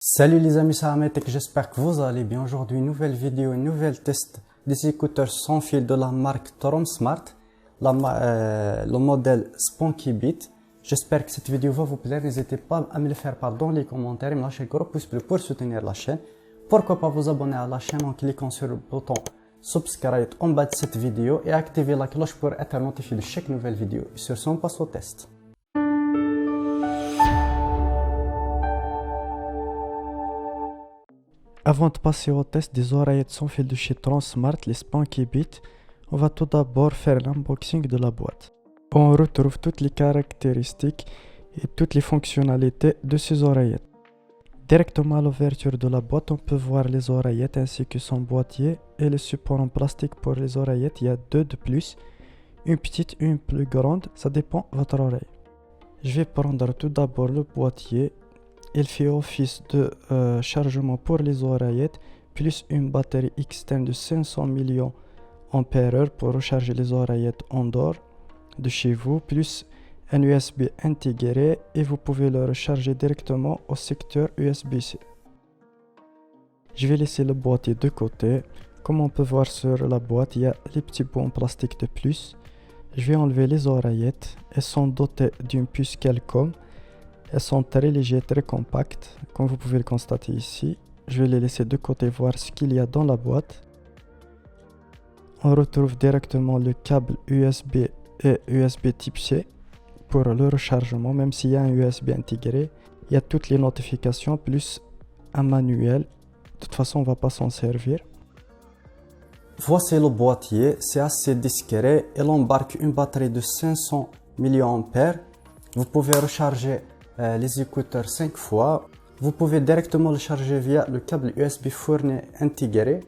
Salut les amis, c'est Ahmed, j'espère que vous allez bien. Aujourd'hui, nouvelle vidéo, nouvel test des écouteurs sans fil de la marque Tronsmart, le modèle Spunky Beat. J'espère que cette vidéo va vous plaire. N'hésitez pas à me le faire part dans les commentaires et me lâcher le gros pouce bleu pour soutenir la chaîne. Pourquoi pas vous abonner à la chaîne en cliquant sur le bouton subscribe en bas de cette vidéo et activer la cloche pour être notifié de chaque nouvelle vidéo. Et sur ce, on passe au test. Avant de passer au test des oreillettes sans fil de chez Tronsmart, les Spunky Beat, on va tout d'abord faire l'unboxing de la boîte. On retrouve toutes les caractéristiques et toutes les fonctionnalités de ces oreillettes. Directement à l'ouverture de la boîte, on peut voir les oreillettes ainsi que son boîtier et le support en plastique pour les oreillettes. Il y a deux de plus, une petite et une plus grande, ça dépend de votre oreille. Je vais prendre tout d'abord le boîtier. Il fait office de chargement pour les oreillettes, plus une batterie externe de 500 mAh pour recharger les oreillettes en dehors de chez vous, plus un USB intégré et vous pouvez le recharger directement au secteur USB-C. Je vais laisser le boîtier de côté. Comme on peut voir sur la boîte, il y a les petits bouts en plastique de plus. Je vais enlever les oreillettes. Elles sont dotées d'une puce Qualcomm. Elles sont très légères, très compactes, comme vous pouvez le constater ici. Je vais les laisser de côté voir ce qu'il y a dans la boîte. On retrouve directement le câble USB et USB type C pour le rechargement, même s'il y a un USB intégré. Il y a toutes les notifications plus un manuel. De toute façon, on ne va pas s'en servir. Voici le boîtier, c'est assez discret. Il embarque une batterie de 500 mAh. Vous pouvez recharger les écouteurs 5 fois. Vous pouvez directement le charger via le câble USB fourni intégré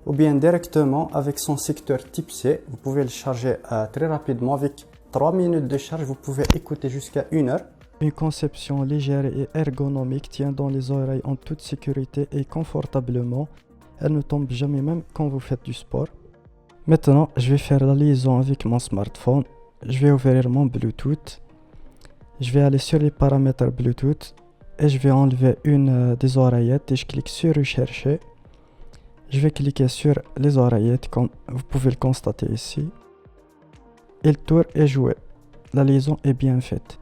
ou bien directement avec son secteur type C. Vous pouvez le charger très rapidement. Avec 3 minutes de charge, vous pouvez écouter jusqu'à 1 heure. Une conception légère et ergonomique tient dans les oreilles en toute sécurité et confortablement. Elle ne tombe jamais même quand vous faites du sport. Maintenant, je vais faire la liaison avec mon smartphone. Je vais ouvrir mon Bluetooth. Je vais aller sur les paramètres Bluetooth et je vais enlever une des oreillettes et je clique sur rechercher. Je vais cliquer sur les oreillettes comme vous pouvez le constater ici. Et le tour est joué. La liaison est bien faite.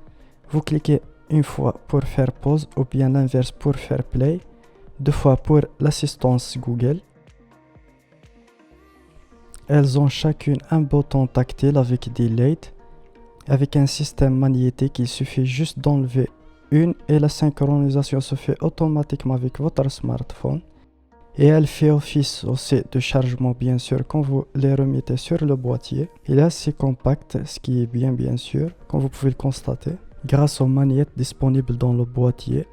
Vous cliquez une fois pour faire pause ou bien l'inverse pour faire play. Deux fois pour l'assistance Google. Elles ont chacune un bouton tactile avec des LED. Avec un système magnétique, il suffit juste d'enlever une et la synchronisation se fait automatiquement avec votre smartphone. Et elle fait office aussi de chargement bien sûr quand vous les remettez sur le boîtier. Il est assez compact, ce qui est bien sûr, comme vous pouvez le constater, grâce aux magnettes disponibles dans le boîtier.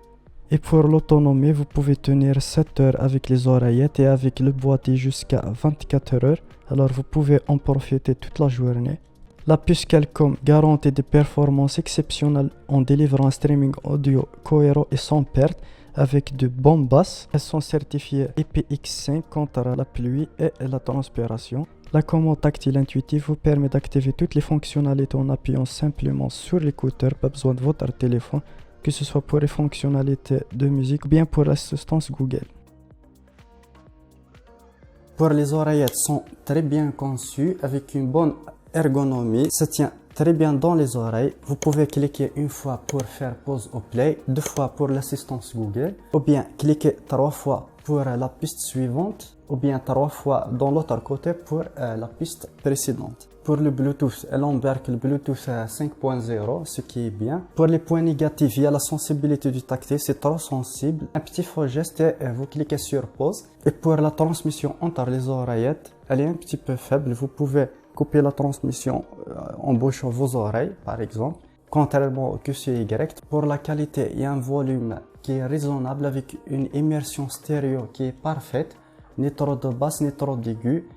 Et pour l'autonomie, vous pouvez tenir 7 heures avec les oreillettes et avec le boîtier jusqu'à 24 heures. Alors vous pouvez en profiter toute la journée. La puce Qualcomm garantit des performances exceptionnelles en délivrant un streaming audio cohérent et sans perte avec de bonnes basses. Elles sont certifiées IPX5 contre la pluie et la transpiration. La commande tactile intuitive vous permet d'activer toutes les fonctionnalités en appuyant simplement sur l'écouteur, pas besoin de votre téléphone, que ce soit pour les fonctionnalités de musique ou bien pour l'assistance Google. Pour les oreillettes sont très bien conçues avec une bonne ergonomie, ça tient très bien dans les oreilles. Vous pouvez cliquer une fois pour faire pause au play, deux fois pour l'assistance Google, ou bien cliquer 3 fois pour la piste suivante, ou bien 3 fois dans l'autre côté pour la piste précédente. Pour le Bluetooth, elle embarque le Bluetooth 5.0, ce qui est bien. Pour les points négatifs, il y a la sensibilité du tactile, c'est trop sensible. Un petit faux geste et vous cliquez sur pause. Et pour la transmission entre les oreillettes, elle est un petit peu faible. Vous pouvez couper la transmission en bouchant vos oreilles, par exemple, contrairement au QCY. Pour la qualité, il y a un volume qui est raisonnable avec une immersion stéréo qui est parfaite. Ni trop de basse, ni trop d'aigu.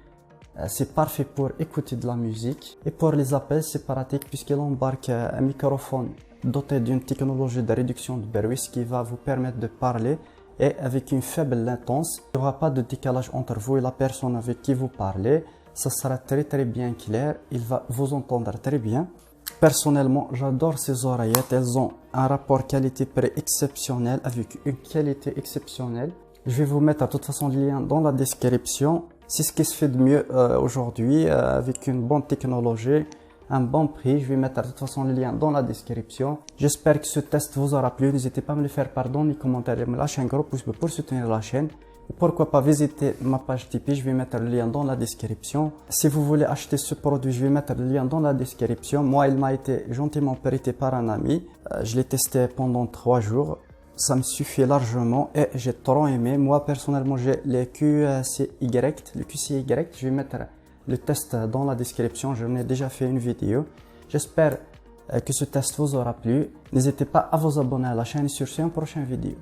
C'est parfait pour écouter de la musique. Et pour les appels, c'est pratique puisqu'il embarque un microphone doté d'une technologie de réduction de bruit, ce qui va vous permettre de parler et avec une faible latence. Il n'y aura pas de décalage entre vous et la personne avec qui vous parlez. Ça sera très bien clair. Il va vous entendre très bien. Personnellement, j'adore ces oreillettes. Elles ont un rapport qualité-prix exceptionnel avec une qualité exceptionnelle. Je vais vous mettre de toute façon le lien dans la description. C'est ce qui se fait de mieux aujourd'hui avec une bonne technologie, un bon prix. Je vais mettre de toute façon le lien dans la description. J'espère que ce test vous aura plu. N'hésitez pas à me le faire part dans les commentaires et me lâcher un gros pouce bleu pour soutenir la chaîne. Et pourquoi pas visiter ma page Tipeee, je vais mettre le lien dans la description. Si vous voulez acheter ce produit, je vais mettre le lien dans la description. Moi, il m'a été gentiment prêté par un ami. Je l'ai testé pendant 3 jours. Ça me suffit largement et j'ai trop aimé. Moi, personnellement, j'ai les QCY. Le QCY, je vais mettre le test dans la description. J'en ai déjà fait une vidéo. J'espère que ce test vous aura plu. N'hésitez pas à vous abonner à la chaîne et sur ce, une prochaine vidéo.